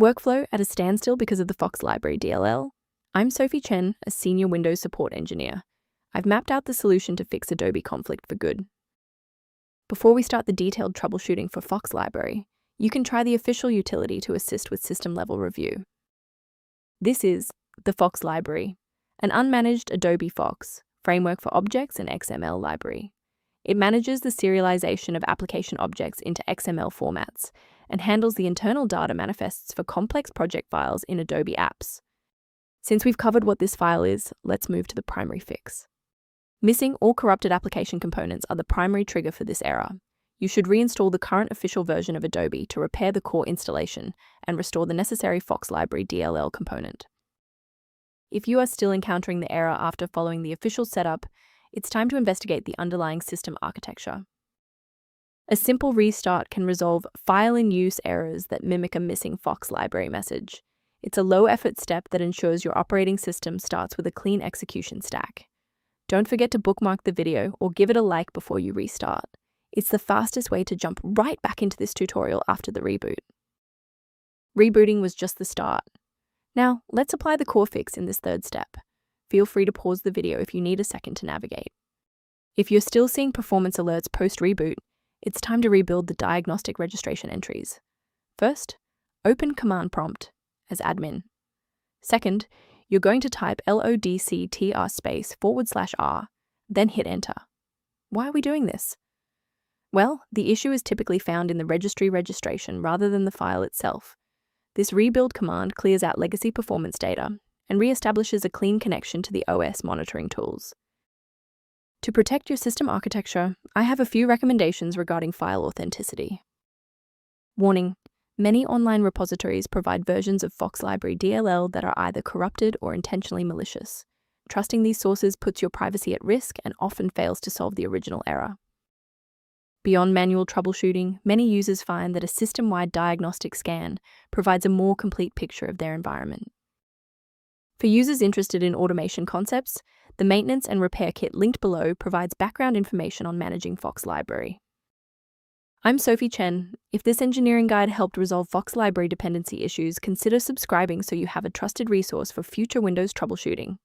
Workflow at a standstill because of the Fox Library DLL? I'm Sophie Chen, a senior Windows support engineer. I've mapped out the solution to fix Adobe conflict for good. Before we start the detailed troubleshooting for Fox Library, you can try the official utility to assist with system-level review. This is the Fox Library, an unmanaged Adobe Fox framework for Objects and XML library. It manages the serialization of application objects into XML formats and handles the internal data manifests for complex project files in Adobe apps. Since we've covered what this file is, let's move to the primary fix. Missing or corrupted application components are the primary trigger for this error. You should reinstall the current official version of Adobe to repair the core installation and restore the necessary Fox Library DLL component. If you are still encountering the error after following the official setup, it's time to investigate the underlying system architecture. A simple restart can resolve file-in-use errors that mimic a missing Fox Library message. It's a low-effort step that ensures your operating system starts with a clean execution stack. Don't forget to bookmark the video or give it a like before you restart. It's the fastest way to jump right back into this tutorial after the reboot. Rebooting was just the start. Now, let's apply the core fix in this third step. Feel free to pause the video if you need a second to navigate. If you're still seeing performance alerts post-reboot, it's time to rebuild the diagnostic registration entries. First, open Command Prompt as admin. Second, you're going to type lodctr//r, then hit Enter. Why are we doing this? Well, the issue is typically found in the registry registration rather than the file itself. This rebuild command clears out legacy performance data and reestablishes a clean connection to the OS monitoring tools. To protect your system architecture, I have a few recommendations regarding file authenticity. Warning: many online repositories provide versions of Fox Library DLL that are either corrupted or intentionally malicious. Trusting these sources puts your privacy at risk and often fails to solve the original error. Beyond manual troubleshooting, many users find that a system-wide diagnostic scan provides a more complete picture of their environment. For users interested in automation concepts, the maintenance and repair kit linked below provides background information on managing Fox Library. I'm Sophie Chen. If this engineering guide helped resolve Fox Library dependency issues, consider subscribing so you have a trusted resource for future Windows troubleshooting.